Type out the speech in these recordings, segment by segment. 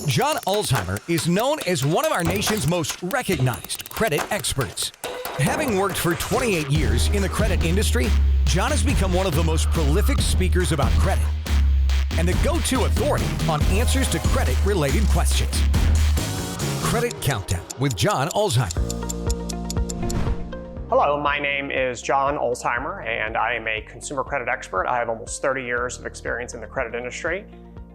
John Ulzheimer is known as one of our nation's most recognized credit experts. Having worked for 28 years in the credit industry, John has become one of the most prolific speakers about credit and the go-to authority on answers to credit-related questions. Credit Countdown with John Ulzheimer. Hello, my name is John Ulzheimer, and I am a consumer credit expert. I have almost 30 years of experience in the credit industry.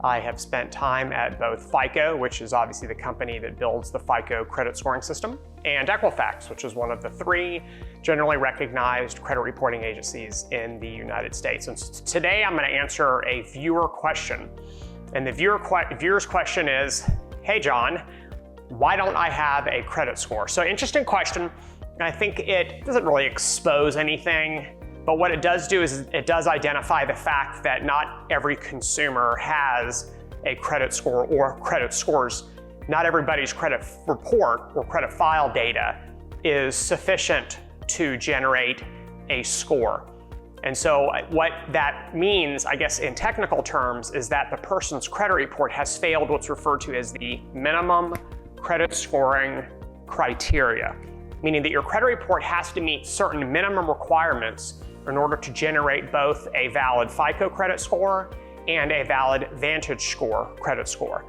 I have spent time at both FICO, which is obviously the company that builds the FICO credit scoring system, and Equifax, which is one of the 3 generally recognized credit reporting agencies in the United States. And today I'm going to answer a viewer question. And the viewer's question is, hey John, why don't I have a credit score? So interesting question. I think it doesn't really expose anything, but what it does do is it does identify the fact that not every consumer has a credit score or credit scores. Not everybody's credit report or credit file data is sufficient to generate a score. And so what that means, I guess in technical terms, is that the person's credit report has failed what's referred to as the minimum credit scoring criteria, meaning that your credit report has to meet certain minimum requirements in order to generate both a valid FICO credit score and a valid VantageScore credit score.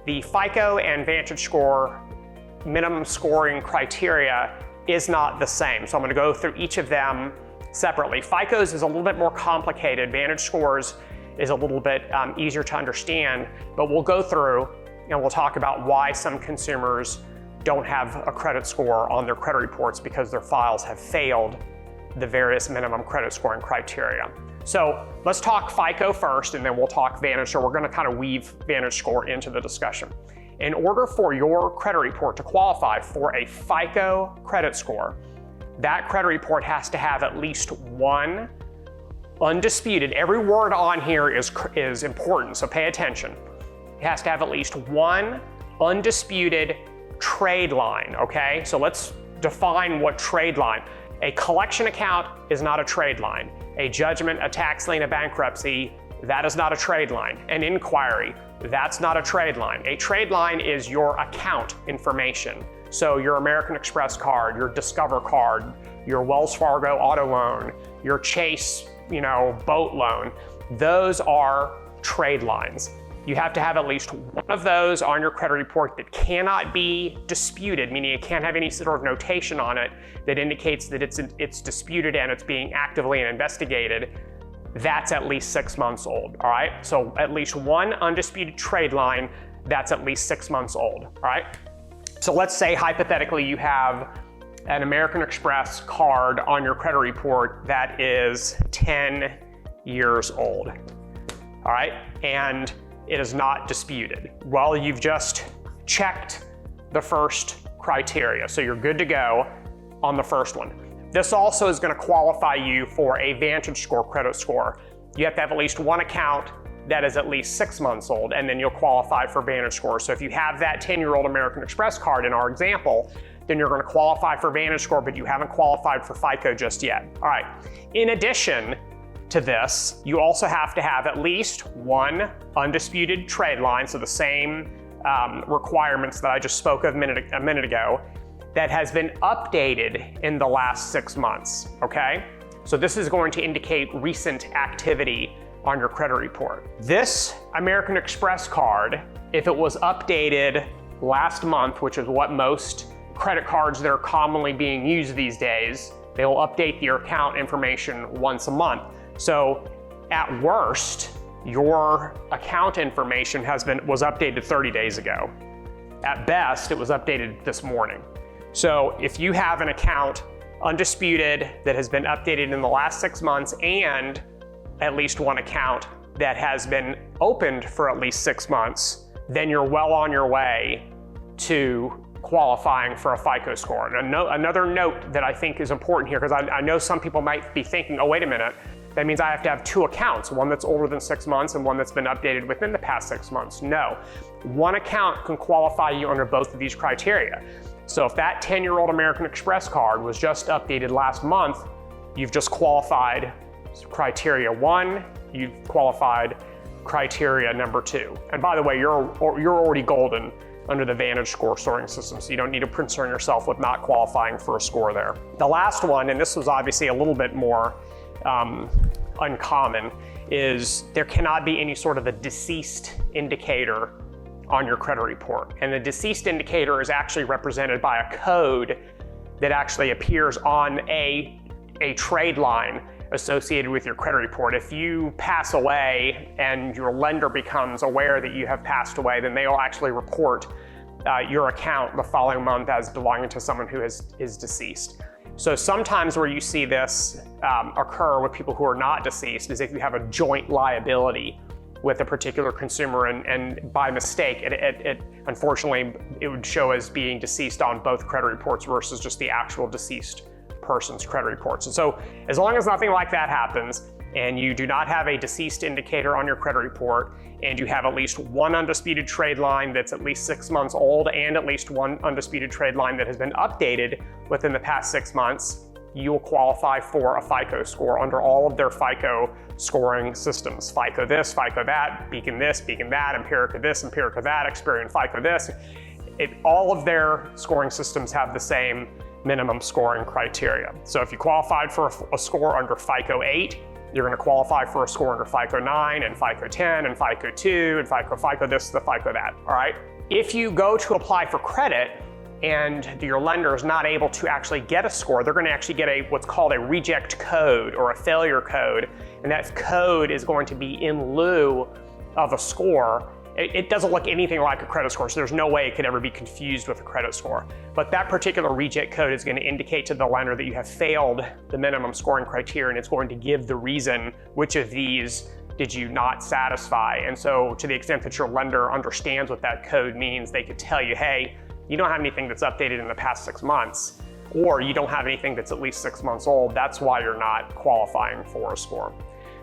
The FICO and VantageScore minimum scoring criteria is not the same, so I'm going to go through each of them separately. FICO's is a little bit more complicated. VantageScores is a little bit easier to understand, but we'll go through and we'll talk about why some consumers don't have a credit score on their credit reports because their files have failed the various minimum credit scoring criteria. So let's talk FICO first, and then we'll talk VantageScore. We're going to kind of weave VantageScore into the discussion. In order for your credit report to qualify for a FICO credit score, that credit report has to have at least one undisputed, every word on here is important, so pay attention. It has to have at least one undisputed trade line, okay? So let's define what trade line. A collection account is not a trade line. A judgment, a tax lien, a bankruptcy, that is not a trade line. An inquiry, that's not a trade line. A trade line is your account information. So your American Express card, your Discover card, your Wells Fargo auto loan, your Chase, boat loan, those are trade lines. You have to have at least one of those on your credit report that cannot be disputed, meaning it can't have any sort of notation on it that indicates that it's disputed and it's being actively investigated. That's at least 6 months old, all right? So at least one undisputed trade line that's at least 6 months old, all right? So let's say hypothetically you have an American Express card on your credit report that is 10 years old, all right? And it is not disputed. Well, you've just checked the first criteria, so you're good to go on the first one. This also is going to qualify you for a VantageScore credit score. You have to have at least one account that is at least 6 months old, and then you'll qualify for VantageScore. So if you have that 10-year-old American Express card in our example, then you're going to qualify for VantageScore, but you haven't qualified for FICO just yet. All right. In addition to this, you also have to have at least one undisputed trade line, so the same requirements that I just spoke of a minute ago, that has been updated in the last 6 months, okay? So this is going to indicate recent activity on your credit report. This American Express card, if it was updated last month, which is what most credit cards that are commonly being used these days, they will update your account information once a month. So at worst, your account information was updated 30 days ago. At best, it was updated this morning. So if you have an account undisputed that has been updated in the last 6 months and at least one account that has been opened for at least 6 months, then you're well on your way to qualifying for a FICO score. And another note that I think is important here, because I know some people might be thinking, oh, wait a minute, that means I have to have 2 accounts, one that's older than 6 months and one that's been updated within the past 6 months. No, one account can qualify you under both of these criteria. So if that 10-year-old American Express card was just updated last month, you've just qualified criteria 1, you've qualified criteria number 2. And by the way, you're already golden under the Vantage score scoring system, so you don't need to concern yourself with not qualifying for a score there. The last one, and this was obviously a little bit more uncommon, is there cannot be any sort of a deceased indicator on your credit report. And the deceased indicator is actually represented by a code that actually appears on a trade line associated with your credit report. If you pass away and your lender becomes aware that you have passed away, then they will actually report your account the following month as belonging to someone who is deceased. So sometimes where you see this occur with people who are not deceased is if you have a joint liability with a particular consumer, and by mistake, it unfortunately, it would show as being deceased on both credit reports versus just the actual deceased person's credit reports. And so as long as nothing like that happens, and you do not have a deceased indicator on your credit report, and you have at least one undisputed trade line that's at least 6 months old, and at least one undisputed trade line that has been updated within the past 6 months, you will qualify for a FICO score under all of their FICO scoring systems. FICO this, FICO that, Beacon this, Beacon that, Empirica this, Empirica that, Experian FICO this. All of their scoring systems have the same minimum scoring criteria. So if you qualified for a score under FICO 8, you're going to qualify for a score under FICO 9 and FICO 10 and FICO 2 and FICO this, the FICO that, all right? If you go to apply for credit and your lender is not able to actually get a score, they're going to actually get what's called a reject code or a failure code, and that code is going to be in lieu of a score. It doesn't look anything like a credit score, so there's no way it could ever be confused with a credit score. But that particular reject code is going to indicate to the lender that you have failed the minimum scoring criteria, and it's going to give the reason which of these did you not satisfy. And so to the extent that your lender understands what that code means, they could tell you, hey, you don't have anything that's updated in the past 6 months, or you don't have anything that's at least 6 months old. That's why you're not qualifying for a score.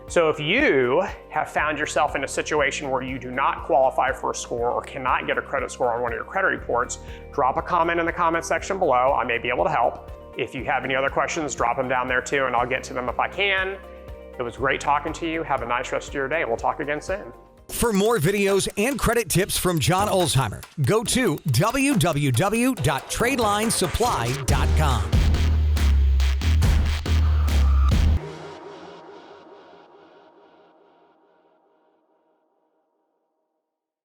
So if you have found yourself in a situation where you do not qualify for a score or cannot get a credit score on one of your credit reports, drop a comment in the comment section below. I may be able to help. If you have any other questions, drop them down there too, and I'll get to them if I can. It was great talking to you. Have a nice rest of your day, and we'll talk again soon. For more videos and credit tips from John Ulzheimer, go to www.tradelinesupply.com.